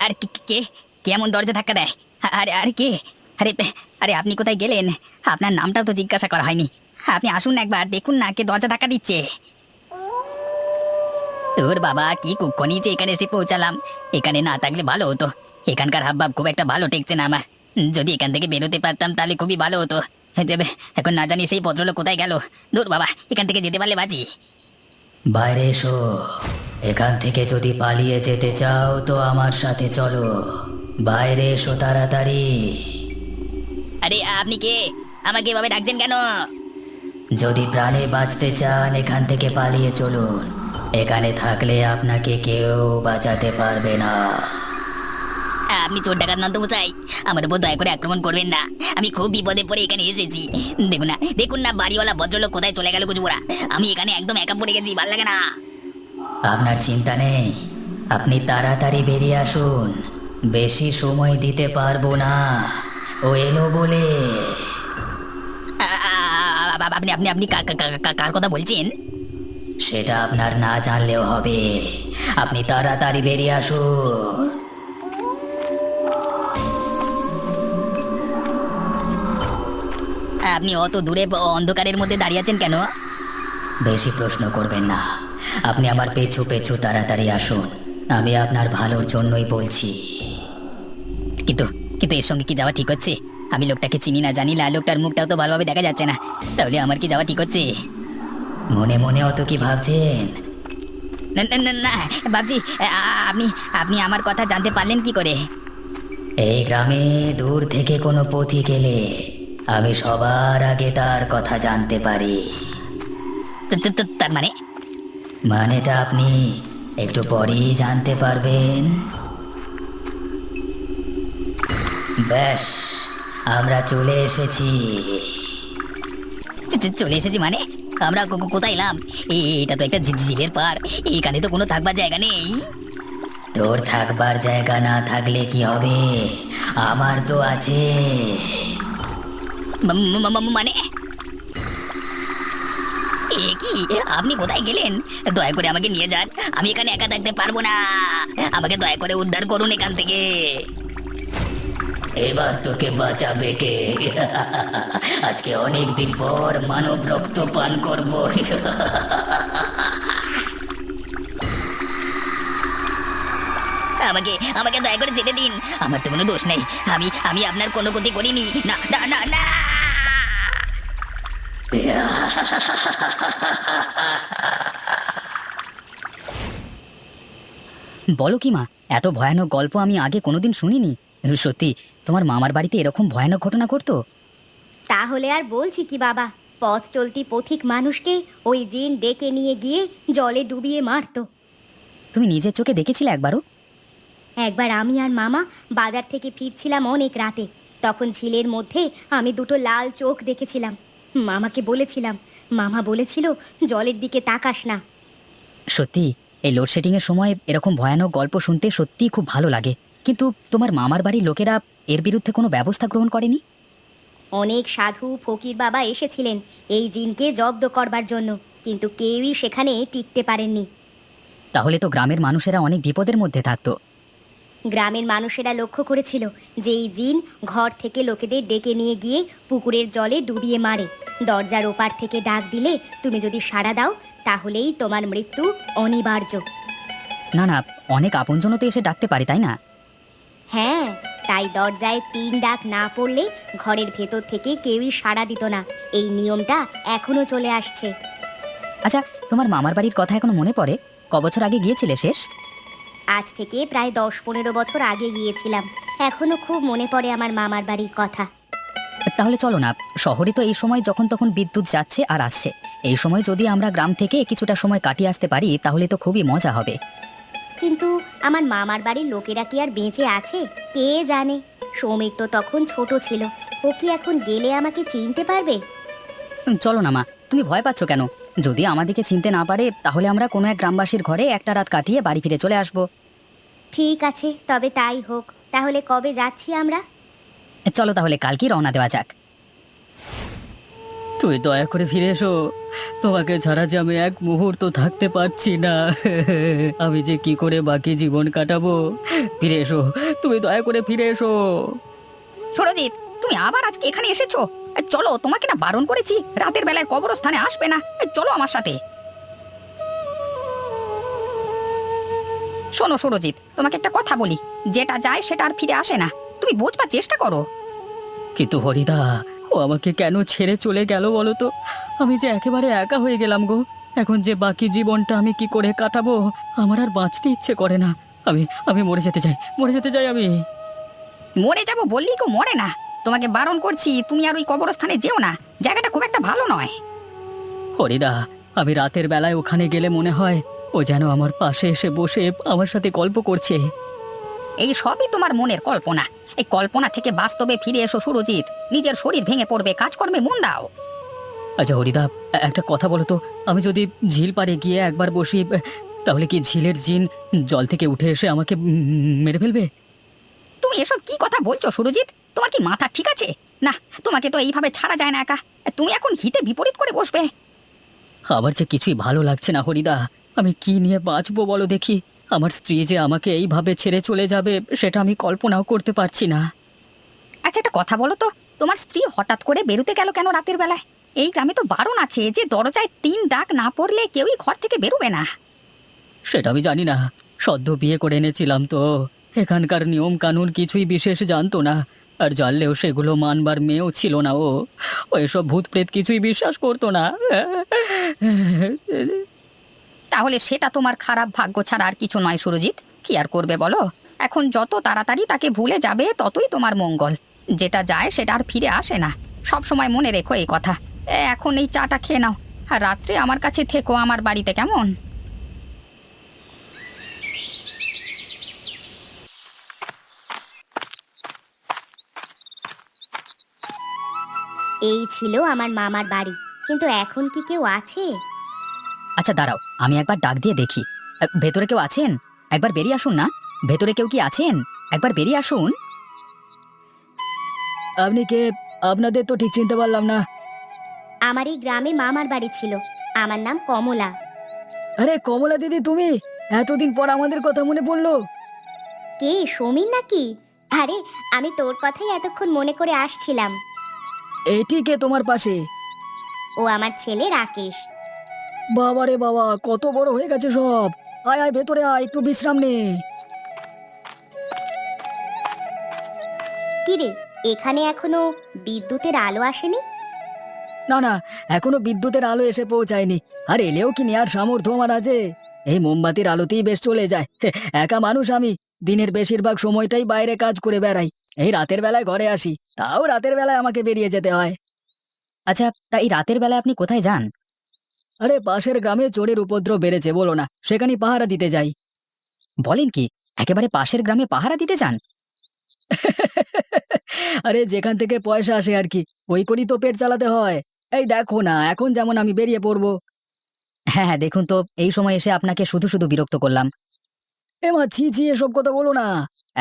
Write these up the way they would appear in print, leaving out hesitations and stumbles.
আর কে কে কে এমন দরজা ধাক্কা দেয়? আরে আরে কে? আরে আরে আপনি কোথায় গেলেন? আপনার নামটাও তো জিজ্ঞাসা করা হয়নি। আপনি আসুন না, একবার দেখুন না কে দরজা ধাক্কা দিচ্ছে। তোর বাবা, কি কুক্ষণই যে এখানে এসে পৌঁছালাম। এখানে না থাকলে ভালো হতো। এখানকার হাবভাব খুব একটা ভালো ঠেকছে না আমার। যদি এখান থেকে বেরোতে পারতাম তাহলে খুবই ভালো হতো। দেবে, এখন না জানি সেই ভদ্রলোক কোথায় গেল। দূর বাবা, এখান থেকে যেতে পারলে বাঁচি। বাইরে এসো। এখান থেকে যদি পালিয়ে যেতে চাও তো আমার সাথে চলো। বাইরে এসো তাড়াতাড়ি। আরে আপনি কে? আমাকে এভাবে ডাকছেন কেন? যদি প্রাণে বাঁচতে চান এখান থেকে পালিয়ে চলুন। এখানে থাকলে আপনাকে কেউ বাঁচাতে পারবে না। আপনি চোর ডাকাত নন্দ মশাই, আমার উপর দয়া করে আক্রমণ করবেন না। আমি খুব বিপদে পড়ে এখানে এসেছি। দেখুন না বাড়িওয়ালা ভদ্রলোক কোথায় চলে গেল কুচুবুড়া। আমি এখানে একদম একা পড়ে গেছি, ভাল লাগে না। আপনার চিন্তা নেই, আপনি তাড়াতাড়ি বেরিয়ে আসুন। বেশি সময় দিতে পারবো না। ও এলো বলে। আপনি আপনি আপনি কার কথা বলছেন? সেটা আপনার না জানলেও হবে। আপনি তাড়াতাড়ি বেরিয়ে আসুন। আপনি অত দূরে অন্ধকারের মধ্যে দাঁড়িয়ে আছেন কেন? বেশি প্রশ্ন করবেন না। আপনি আমার পেছু পেছু তাড়াতাড়ি আসুন। আমি আপনার ভালোর জন্যই বলছি। কিন্তু কিন্তু এর সঙ্গে কি যাওয়া ঠিক হচ্ছে? আমি লোকটাকে চিনি না, জানি না, লোকটার মুখটাও তো ভালোভাবে দেখা যাচ্ছে না। তাহলে আমার কি যাওয়া ঠিক হচ্ছে? মনে মনে অত কি ভাবছেন? না না না না, ভাবছি আপনি আপনি আমার কথা জানতে পারলেন কি করে? এই গ্রামে দূর থেকে কোনো পথিক এলে আমি সবার আগে তার কথা জানতে পারি। তার মানে? মানেটা আপনি একটু পরেই জানতে পারবেন। ব্যাস, আমরা চলে এসেছি। চলে এসেছি মানে? আমরা কোথায় এলাম? এটা তো একটা জিভের পার। এখানে তো কোনো থাকবার জায়গা নেই। তোর থাকবার জায়গা না থাকলে কি হবে? আমার তো আছে। মানে এ কি? আপনি কোথায় গেলেন? দয়া করে আমাকে নিয়ে যান। আমি এখানে একা থাকতে পারবো না। আমাকে দয়া করে উদ্ধার করুন এখান থেকে। এবার তোকে বাঁচাবে কে? আজকে অনেক দিন পর মানব রক্ত পান করব। আমাকে আমাকে দয়া করে যেতে দিন। আমার তো কোনো দোষ নেই। আমি আমি আপনার কোনো ক্ষতি করিনি। না না না না। বলো কি মা, এত ভয়ানক গল্প আমি আগে কোনোদিন শুনিনি। সত্যি তোমার মামার বাড়িতে এরকম ভয়ানক ঘটনা ঘটতো? তাহলে আর বলছি কি বাবা, পথ চলতি পথিক মানুষকে ওই জিন ডেকে নিয়ে গিয়ে জলে ডুবিয়ে মারতো। তুমি নিজের চোখে দেখেছিলে একবারও? একবার আমি আর মামা বাজার থেকে ফিরছিলাম অনেক রাতে। তখন ঝিলের মধ্যে আমি দুটো লাল চোখ দেখেছিলাম। মামাকে বলেছিলাম, মামা বলেছিল জলের দিকে তাকাস না। সত্যি এই লোডশেডিং এর সময় এরকম ভয়ানক গল্প শুনতে সত্যিই খুব ভালো লাগে। কিন্তু তোমার মামার বাড়ির লোকেরা এর বিরুদ্ধে কোনো ব্যবস্থা গ্রহণ করেনি? অনেক সাধু ফকির বাবা এসেছিলেন এই জিনকে জব্দ করবার জন্য, কিন্তু কেউই সেখানে টিকতে পারেননি। তাহলে তো গ্রামের মানুষেরা অনেক বিপদের মধ্যে থাকতো। গ্রামের মানুষেরা লক্ষ্য করেছিল যে এই জিন ঘর থেকে লোকেদের ডেকে নিয়ে গিয়ে পুকুরের জলে ডুবিয়ে মারে। দরজার ওপার থেকে ডাক দিলে তুমি যদি সাড়া দাও তাহলেই তোমার মৃত্যু অনিবার্য। না না, অনেক আপনজনও তো এসে ডাকতে পারে, তাই না? হ্যাঁ, তাই দরজায় ৩ ডাক না পড়লে ঘরের ভেতর থেকে কেউই সাড়া দিত না। এই নিয়মটা এখনো চলে আসছে। আচ্ছা, তোমার মামার বাড়ির কথা এখনো মনে পড়ে? কবছর আগে গিয়েছিলে শেষ? আজ থেকে প্রায় ১০-১৫ বছর আগে গিয়েছিলাম। এখনো খুব মনে পড়ে আমার মামার বাড়ির কথা। তাহলে চলো না, শহরে তো এই সময় যখন তখন বিদ্যুৎ যাচ্ছে আর আসছে। এই সময় যদি আমরা গ্রাম থেকে কিছুটা সময় কাটিয়ে আসতে পারি তাহলে তো খুবই মজা হবে। কিন্তু আমার মামার বাড়ির লোকেরা কি আর বেঁচে আছে কে জানে। সৌমিক তো তখন ছোট ছিল, ও কি এখন গেলে আমাকে চিনতে পারবে? চলো না মা, তুমি ভয় পাচ্ছ কেন? যদি আমাদেরকে চিনতে না পারে তাহলে আমরা কোনো এক গ্রামবাসীর ঘরে একটা রাত কাটিয়ে বাড়ি ফিরে চলে আসবো। ঠিক আছে, তবে তাই হোক। তাহলে কবে যাচ্ছি আমরা? চলো তাহলে কালকেই রওনা দেওয়া যাক। তুই দয়া করে ফিরে এসো। তোমাকে ছাড়া যে আমি এক মুহূর্ত থাকতে পারছি না। আমি যে কি করে বাকি জীবন কাটাবো। ফিরে এসো, তুমি দয়া করে ফিরে এসো। সুরজিৎ, তুমি আবার আজকে এখানে এসেছো? চলো, তোমাকে না বারণ করেছি রাতের বেলায় কবরস্থানে আসবে না। চলো আমার সাথে। শোনো সুরজিৎ, তোমাকে একটা কথা বলি, যেটা যায় সেটা আর ফিরে আসে না। তুমি বোঝবার চেষ্টা করো। কিন্তু হরিদা, ও আমাকে কেন ছেড়ে চলে গেল বলো তো? আমি যে একেবারে একা হয়ে গেলাম গো। এখন যে বাকি জীবনটা আমি কি করে কাটাবো, আমার আর বাঁচতে ইচ্ছে করে না। আমি আমি মরে যেতে চাই, মরে যেতে চাই আমি। মরে যাবো বললেই কেউ মরে না। তোমাকে বারণ করছি, তুমি আর ওই কবরস্থানে যেও না। জায়গাটা খুব একটা ভালো নয়। হরিদা, আমি রাতের বেলায় ওখানে গেলে মনে হয় ও যেন আমার পাশে এসে বসে আমার সাথে গল্প করছে। এই সবই তোমার মনের কল্পনা। এই কল্পনা থেকে বাস্তবে ফিরে এসো সুরজিৎ। নিজের শরীর ভেঙে পড়বে, কাজকর্মে মন দাও। আচ্ছা হরিদা, একটা কথা বলো তো, আমি যদি ঝিল পাড়ে গিয়ে একবার বসি, তাহলে কি ঝিলের জিন জল থেকে উঠে এসে আমাকে মেরে ফেলবে? তুমি এসব কি কথা বলছো সুরজিৎ? তোমার কি মাথা ঠিক আছে? না, তোমাকে তো এইভাবে ছাড়া যায় না একা। তুমি এখন হিতে বিপরীত করে বসবে। আমার যে কিছুই ভালো লাগছে না হরিদা। আমি কি নিয়ে বাঁচবো বলো দেখি। আমার স্ত্রী যে আমাকে এইভাবে ছেড়ে চলে যাবে, সেটা আমি কল্পনাও করতে পারছি না। আচ্ছা, একটা কথা বলো তো, তোমার স্ত্রী হঠাৎ করে বেরোতে গেল কেন রাতের বেলায়? এই গ্রামে তো বারণ আছে যে দরজায় 3 ডাক না পড়লে কেউই ঘর থেকে বেরোবে না। সেটা আমি জানি না। সদ্য বিয়ে করে এনেছিলাম তো, এখানকার নিয়ম কানুন কিছুই বিশেষ জানতো না। আর জানলেও সেগুলো মানবার মেয়েও ছিল না ও। ও এসব ভূত প্রেত কিছুই বিশ্বাস করতো না। তাহলে সেটা তোমার খারাপ ভাগ্য ছাড়া আর কিছু নয় সুরজিৎ। কি আর করবে বলো? এখন যত তাড়াতাড়ি তাকে ভুলে যাবে ততই তোমার মঙ্গল। যেটা যায় সেটা আর ফিরে আসে না। সব সময় মনে রেখো এই কথা। এখন এই চাটা খেয়ে নাও, আর রাত্রে আমার কাছে থেকো আমার বাড়িতে, কেমন? এই ছিল আমার মামার বাড়ি, কিন্তু এখন কি কেউ আছে? আচ্ছা দাঁড়াও, আমি একবার ডাক দিয়ে দেখি। ভেতরে কেউ আছেন? একবার বেরিয়ে আসুন না। ভেতরে কেউ কি আছেন? একবার বেরিয়ে আসুন। আপনি কে? আপনাদের তো ঠিক চিনতে পারলাম না। আমার এই গ্রামে মামার বাড়ি ছিল। আমার নাম কমলা। আরে কমলা দিদি, তুমি? এতদিন পর আমাদের কথা মনে পড়লো। কে, সমীর নাকি? আরে, আমি তোর কথাই এতক্ষণ মনে করে আসছিলাম। এটি কে তোমার পাশে? ও আমার ছেলে রাকেশ। বাবা রে বাবা, কত বড় হয়ে গেছে সব। আয় আয় ভেতরে আয়, একটু বিশ্রাম নে। কি রে, এখানে এখনো বিদ্যুতের আলো আসেনি? না না, এখনো বিদ্যুতের আলো এসে পৌঁছায়নি। আর এলেও কি নেয়ার সামর্থ্য আমার আছে? এই মোমবাতির আলোতেই বেশ চলে যায়। একা মানুষ আমি। দিনের বেশিরভাগ সময়টাই বাইরে কাজ করে বেড়াই। এই রাতের বেলায় ঘরে আসি, তাও রাতের বেলায় আমাকে বেরিয়ে যেতে হয়। আচ্ছা, তা এই রাতের বেলায় আপনি কোথায় যান? আরে পাশের গ্রামে চোরের উপদ্রব বেড়েছে বলো না, সেখানে পাহারা দিতে যাই। বলেন কি? একেবারে পাশের গ্রামে পাহারা দিতে যান? আরে যেখান থেকে পয়সা আসে আর কি, ওই করি তো পেট চালাতে হয়। এই দেখো না, এখন যেমন আমি বেরিয়ে পড়বো। হ্যাঁ হ্যাঁ, দেখুন তো, এই সময় এসে আপনাকে শুধু শুধু বিরক্ত করলাম। এমা ছি ছি, এসব কথা বলো না।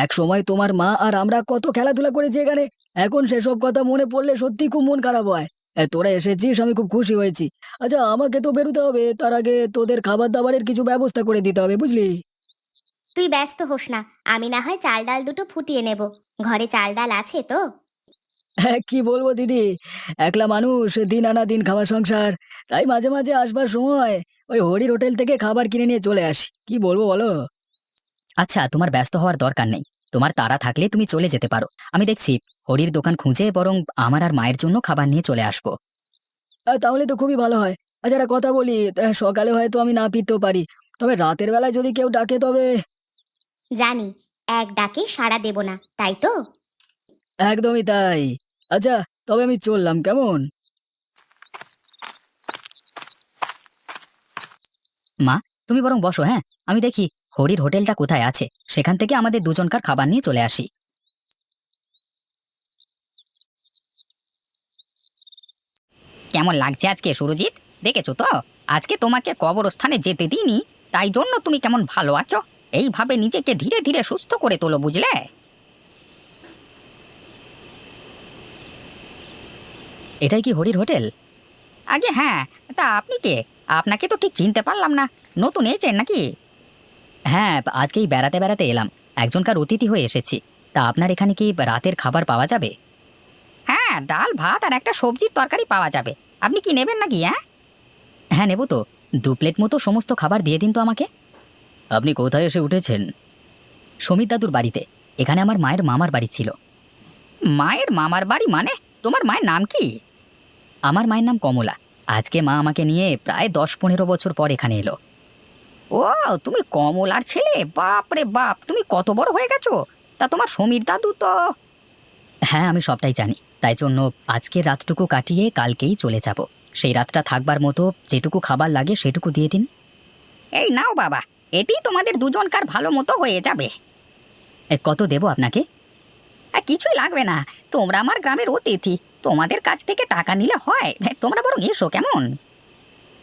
এক সময় তোমার মা আর আমরা কত খেলাধুলা করেছি এখানে। এখন সেসব কথা মনে পড়লে সত্যি খুব মন খারাপ হয়। তোরা এসেছিস, আমি খুব খুশি হয়েছি। আচ্ছা, আমাকে তো বেরোতে হবে, তার আগে তোদের খাবার দাবারের কিছু ব্যবস্থা করে দিতে হবে, বুঝলি? তুই ব্যস্ত হোস না, আমি না হয় চাল ডাল দুটো ফুটিয়ে নেব। ঘরে চাল ডাল আছে তো? হ্যাঁ, কি বলবো দিদি, একলা মানুষ, দিন আনা দিন খাওয়া সংসার। তাই মাঝে মাঝে আসবার সময় ওই হরির হোটেল থেকে খাবার কিনে নিয়ে চলে আসি। কি বলবো বলো? আচ্ছা, তোমার ব্যস্ত হওয়ার দরকার নেই। তোমার তাড়া থাকলে তুমি চলে যেতে পারো। আমি দেখছি হরির দোকান খুঁজে বরং আমার আর মায়ের জন্য খাবার নিয়ে চলে আসবো। তাহলে তো খুবই ভালো হয়। আচ্ছা, একটা কথা বলি, সকালে হয়তো আমি না ফিরতেও পারি, তবে রাতের বেলায় যদি কেউ ডাকে তবে। জানি, এক ডাকে সাড়া দেব না, তাই তো? একদমই তাই। আচ্ছা, তবে আমি চললাম, কেমন? মা, তুমি বরং বসো, হ্যাঁ? আমি দেখি হরির হোটেলটা কোথায় আছে, সেখান থেকে আমাদের দুজনকার খাবার নিয়ে চলে আসি। কেমন লাগছে আজকে সুরজিৎ? দেখেছো তো, আজকে তোমাকে কবরস্থানে যেতে দিইনি, তাই জন্য তুমি কেমন ভালো আছো। এইভাবে নিজেকে ধীরে ধীরে সুস্থ করে তোলো, বুঝলে? এটাই কি হরির হোটেল? আগে হ্যাঁ, তা আপনি কে? আপনাকে তো ঠিক চিনতে পারলাম না। নতুন এসেছেন নাকি? হ্যাঁ, আজকেই বেড়াতে বেড়াতে এলাম। একজনকার অতিথি হয়ে এসেছি। তা আপনার এখানে কি রাতের খাবার পাওয়া যাবে? হ্যাঁ, ডাল ভাত আর একটা সবজির তরকারি পাওয়া যাবে। আপনি কি নেবেন নাকি? হ্যাঁ হ্যাঁ, নেব তো। 2 প্লেট মতো সমস্ত খাবার দিয়ে দিন তো আমাকে। আপনি কোথায় এসে উঠেছেন? সমীর দাদুর বাড়িতে। এখানে আমার মায়ের মামার বাড়ি ছিল। মায়ের মামার বাড়ি মানে? তোমার মায়ের নাম কি? আমার মায়ের নাম কমলা। আজকে মা আমাকে নিয়ে প্রায় 10-15 বছর পর এখানে এলো। ও, তুমি কমলার ছেলে? বাপ রে বাপ, তুমি কত বড় হয়ে গেছো! তা তোমার সমীর দাদু তো... হ্যাঁ, আমি সবটাই জানি। তাই জন্য আজকের রাতটুকু কাটিয়ে কালকেই চলে যাব। সেই রাতটা থাকবার মতো যেটুকু খাবার লাগে সেটুকু দিয়ে দিন। এই নাও বাবা, এটি তোমাদের দুজনকার ভালো মতো হয়ে যাবে। কত দেব আপনাকে? কিছুই লাগবে না। তোমরা আমার গ্রামের অতিথি, তোমাদের কাছ থেকে টাকা নিলে হয়? তোমরা বরং এসো, কেমন?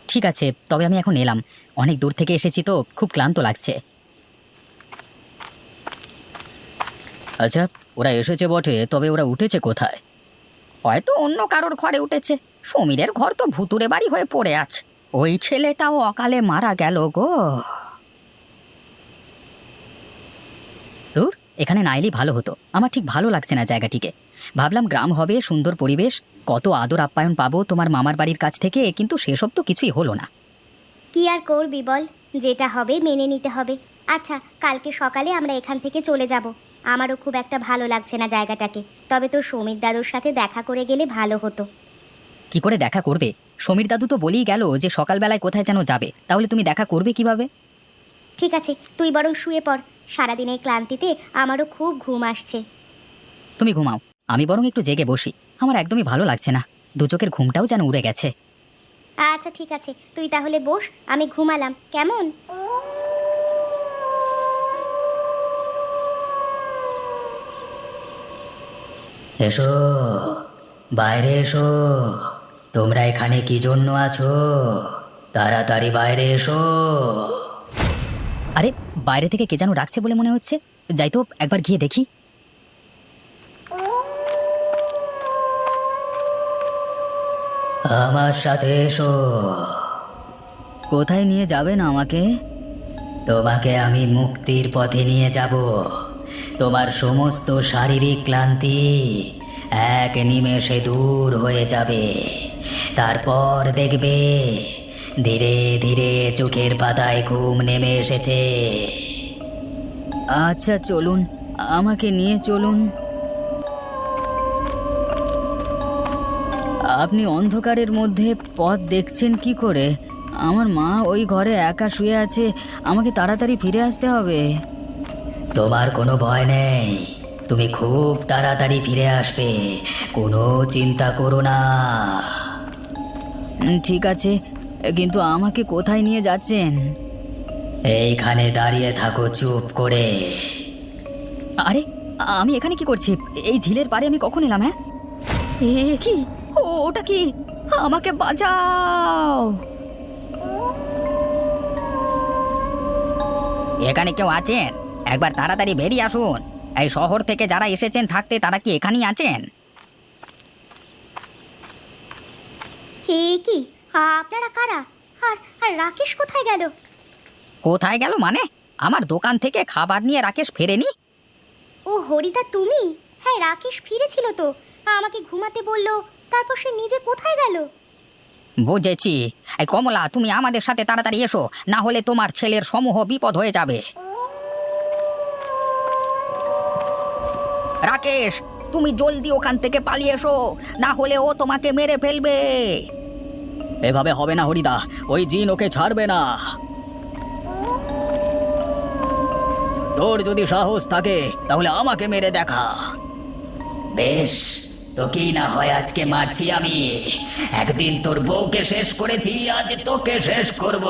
ঠিক আছে, তবে আমি এখন এলাম। অনেক দূর থেকে এসেছি তো খুব ক্লান্ত লাগছে। আচ্ছা, ওরা এসেছে বটে, তবে ওরা উঠেছে কোথায়? হয়তো অন্য কারোর ঘরে উঠেছে। সমীরের ঘর তো ভুতুরে বাড়ি হয়ে পড়ে আছে। ওই ছেলেটাও অকালে মারা গেল গো। দূর, এখানে না এলেই ভালো হতো। আমার ঠিক ভালো লাগছে না জায়গাটিকে। ভাবলাম গ্রাম হবে, সুন্দর পরিবেশ, কত আদর আপ্যায়ন পাবো তোমার মামার বাড়ির কাছ থেকে, কিন্তু সেসব তো কিছুই হলো না। কি আর করবি বল, যেটা হবে মেনে নিতে হবে। আচ্ছা, কালকে সকালে আমরা এখান থেকে চলে যাব। আমারও খুব একটা ভালো লাগছে না জায়গাটাকে। তবে তোর সমীর দাদুর সাথে দেখা করে গেলে ভালো হতো। কি করে দেখা করবে? সমীর দাদু তো বলেই গেল যে সকালবেলায় কোথায় যেন যাবে। তাহলে তুমি দেখা করবে কিভাবে? ঠিক আছে, তুই বরং শুয়ে পড়। সারাদিনের ক্লান্তিতে আমারও খুব ঘুম আসছে। তুমি ঘুমাও, আমি বরং একটু জেগে বসি। আমার একদমই ভালো লাগছে না। দু চোখের ঘুমটাও যেন উড়ে গেছে। আচ্ছা ঠিক আছে, তুই তাহলে বস, আমি ঘুমালাম, কেমন? এসো, বাইরে এসো। তোমরা এখানে কি জন্য আছো? তাড়াতাড়ি বাইরে এসো। আরে, বাইরে থেকে কে যেন ডাকছে বলে মনে হচ্ছে। যাই তো, একবার গিয়ে দেখি। আমার সাথে এসো। কোথায় নিয়ে যাবেন আমাকে? তোমাকে আমি মুক্তির পথে নিয়ে যাব। তোমার সমস্ত শারীরিক ক্লান্তি এক নিমেষে দূর হয়ে যাবে। তারপর দেখবে ধীরে ধীরে চোখের পাতায় ঘুম নেমে এসেছে। আচ্ছা চলুন, আমাকে নিয়ে চলুন। আপনি অন্ধকারের মধ্যে পথ দেখছেন কি করে? আমার মা ওই ঘরে একা শুয়ে আছে। আমাকে তাড়াতাড়ি ফিরে আসতে হবে। তোমার কোনো ভয় নেই, তুমি খুব তাড়াতাড়ি ফিরে আসবে। কোনো চিন্তা করো না। ঠিক আছে, কিন্তু আমাকে কোথায় নিয়ে যাচ্ছেন? এইখানে দাঁড়িয়ে থাকো চুপ করে। আরে, আমি এখানে কি করছি? এই ঝিলের পাড়ে আমি কখন এলাম? হ্যাঁ, এ কি? ওটা কি? আমাকে বাঁচাও! এখানে কেউ আছেন? একবার তাড়াতাড়ি বেরিয়ে আসুন। এই শহর থেকে যারা এসেছেন থাকতে, তারা কি এখানেই আছেন? হে কি, আপনারা কারা? আর আর রাকেশ কোথায় গেল? কোথায় গেল মানে? আমার দোকান থেকে খাবার নিয়ে রাকেশ ফেরেনি। ও হরিদা, তুমি? হ্যাঁ, রাকেশ ফিরেছিল তো, আমাকে ঘুমাতে বললো। তারপর সে নিজে কোথায় গেল? বুঝেছি। এই কমলা, তুমি আমাদের সাথে তাড়াতাড়ি এসো, না হলে তোমার ছেলের সমূহ বিপদ হয়ে যাবে। রাকেশ, তুমি জলদি ওখান থেকে পালিয়ে এসো, না হলে ও তোমাকে মেরে ফেলবে। এভাবে হবে না হরিদা, ওই জিন ওকে ছাড়বে না। তোর যদি সাহস থাকে তাহলে আমাকে মেরে দেখা। বেশ, তোকেই না হয় আজকে মারছি আমি। একদিন তোর বউকে শেষ করেছি, আজ তোকে শেষ করব।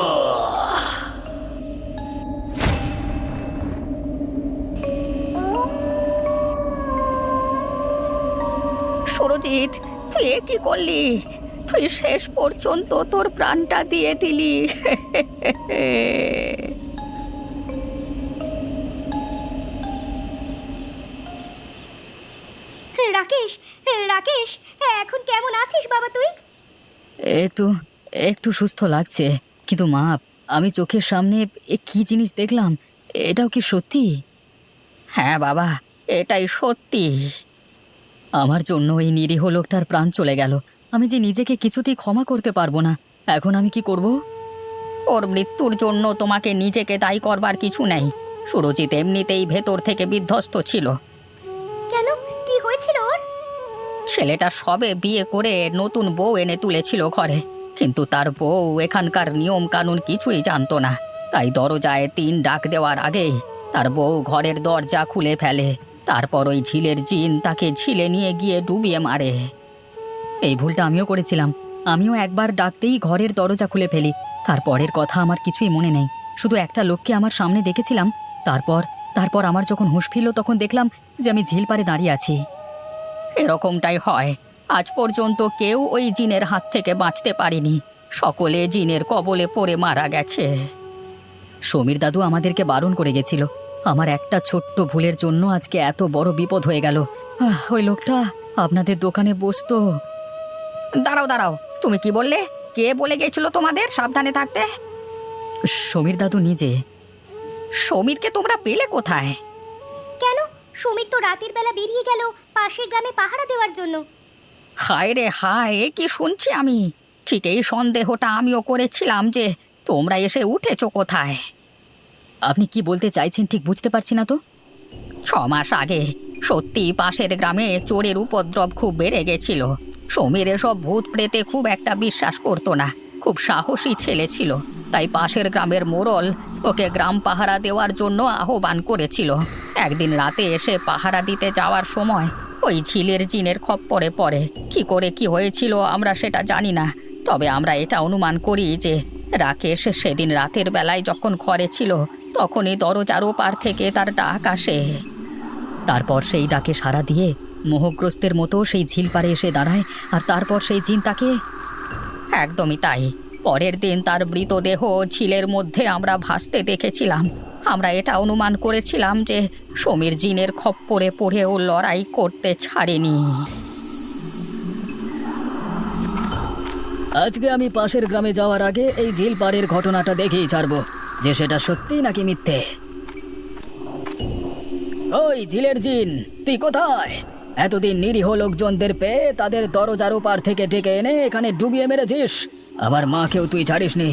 সুরজিৎ, তুই এ কি করলি? তুই শেষ পর্যন্ত তোর প্রাণটা দিয়ে দিলি। রাকেশ, রাকেশ, এখন কেমন আছিস বাবা তুই? একটু একটু সুস্থ লাগছে, কিন্তু মা, আমি চোখের সামনে কি জিনিস দেখলাম, এটাও কি সত্যি? হ্যাঁ বাবা, এটাই সত্যি। আমার জন্য এই নিরীহ লোকটার প্রাণ চলে গেল। আমি যে নিজেকে কিছুতেই ক্ষমা করতে পারবো না। এখন আমি কি করব? ওর মৃত্যুর জন্য তোমাকে নিজেকে দায়ী করবার কিছু নেই। সুরজিৎ এমনিতেই ভেতর থেকে বিধ্বস্ত ছিল। কেন, কি হয়েছিল ওর? ছেলেটা সবে বিয়ে করে নতুন বউ এনে তুলেছিল ঘরে, কিন্তু তার বউ এখানকার নিয়ম কানুন কিছুই জানতো না। তাই দরজায় 3 ডাক দেওয়ার আগেই তার বউ ঘরের দরজা খুলে ফেলে। তারপর ওই ঝিলের জিন তাকে ঝিলে নিয়ে গিয়ে ডুবিয়ে মারে। এই ভুলটা আমিও করেছিলাম। আমিও একবার ডাকতেই ঘরের দরজা খুলে ফেলি। তারপরের কথা আমার কিছুই মনে নেই, শুধু একটা লোককে আমার সামনে দেখেছিলাম। তারপর তারপর আমার যখন হুঁশ ফিরল তখন দেখলাম যে আমি ঝিল পাড়ে দাঁড়িয়ে আছি। এরকমটাই হয়। আজ পর্যন্ত কেউ ওই জিনের হাত থেকে বাঁচতে পারেনি। সকলে জিনের কবলে পড়ে মারা গেছে। সমীর দাদু আমাদেরকে বারণ করে গেছিল। আমার একটা ছোট্ট ভুলের জন্য আজকে এত বড় বিপদ হয়ে গেল। ওই লোকটা আপনাদের দোকানে বসতো। দাঁড়াও দাঁড়াও, তুমি কি বললে? কে বলে গেছিল তোমাদের সাবধানে থাকতে? সমীর দাদু নিজে। সমীরকে তোমরা পেলে কোথায়? কেন, সুমিত তো রাতের বেলা বেরিয়ে গেল পাশের গ্রামে পাহারা দেওয়ার জন্য। হায় রে হায়, এ কি শুনছি আমি! ঠিক এই সন্দেহটা আমিও করেছিলাম যে তোমরা এসে উঠেছো কোথায়। আপনি কি বলতে চাইছেন ঠিক বুঝতে পারছি না তো। 6 মাস আগে সত্যি পাশের গ্রামে চোরের উপদ্রব খুব বেড়ে গেছিল। সমীর এসব ভূত প্রেতে খুব একটা বিশ্বাস করতো না। খুব সাহসী ছেলে ছিল, তাই পাশের গ্রামের মোড়ল ওকে গ্রাম পাহারা দেওয়ার জন্য আহ্বান করেছিল। একদিন রাতে এসে পাহারা দিতে যাওয়ার সময় ওই ঝিলের জিনের খপ্পরে পড়ে। কি করে কি হয়েছিল আমরা সেটা জানি না, তবে আমরা এটা অনুমান করি যে রাকেশ সেদিন রাতের বেলায় যখন ঘরে ছিল তখনই দরজার ওপার থেকে তার ডাক আসে। তারপর সেই ডাকে সাড়া দিয়ে মোহগ্রস্তের মতো সেই ঝিল পাড়ে এসে দাঁড়ায়, আর তারপর সেই জিন তাকে। একদমই তাই। পরের দিন তার মৃতদেহ ঝিলের মধ্যে আমরা ভাসতে দেখেছিলাম। আমরা এটা অনুমান করেছিলাম যে সমীর জিনের খপ্পরে পড়েও লড়াই করতে ছাড়েনি। আজকে আমি পাশের গ্রামে যাওয়ার আগে এই ঝিল পাড়ের ঘটনাটা দেখেই ছাড়বো যে সেটা সত্যি নাকি মিথ্যে। ওই ঝিলের জিন, তুই কোথায়? এতদিন নিরীহ লোকজনদের পেয়ে তাদের দরজার ওপার থেকে ডেকে এনে এখানে ডুবিয়ে মেরেছিস। আমার মাকেও তুই ছাড়িসনি।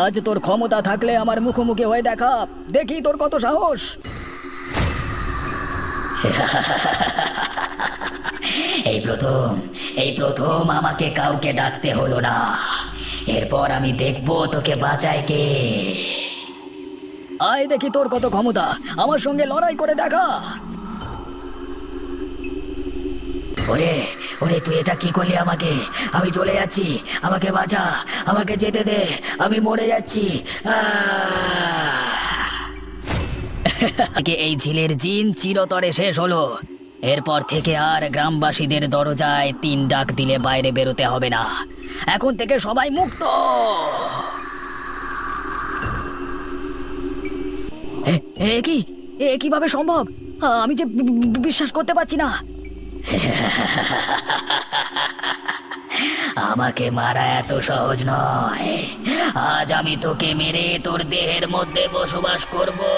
আজ তোর ক্ষমতা থাকলে আমার মুখোমুখি হয়ে দেখা, দেখি তোর কত সাহস। এই প্রথম আমাকে কাউকে ডাকতে হলো না। এরপর আমি দেখবো তোকে বাঁচায় কে। আয় দেখি তোর কত ক্ষমতা, আমার সঙ্গে লড়াই করে দেখা। ওরে ওরে, তুই এটা কি করলি আমাকে? আমি চলে যাচ্ছি, আমাকে বাঁচা, আমাকে যেতে দে, আমি মরে যাচ্ছি। এই ঝিলের জিন চিরতরে শেষ হলো। এরপর থেকে আর গ্রামবাসীদের দরজায় 3 ডাক দিলে বাইরে বেরোতে হবে না। এখন থেকে সবাই মুক্ত। কিভাবে সম্ভব? আমি যে বিশ্বাস করতে পারছি না। আমাকে মারা এত সহজ নয়। আজ আমি তোকে মেরে তোর দেহের মধ্যে বসবাস করবো।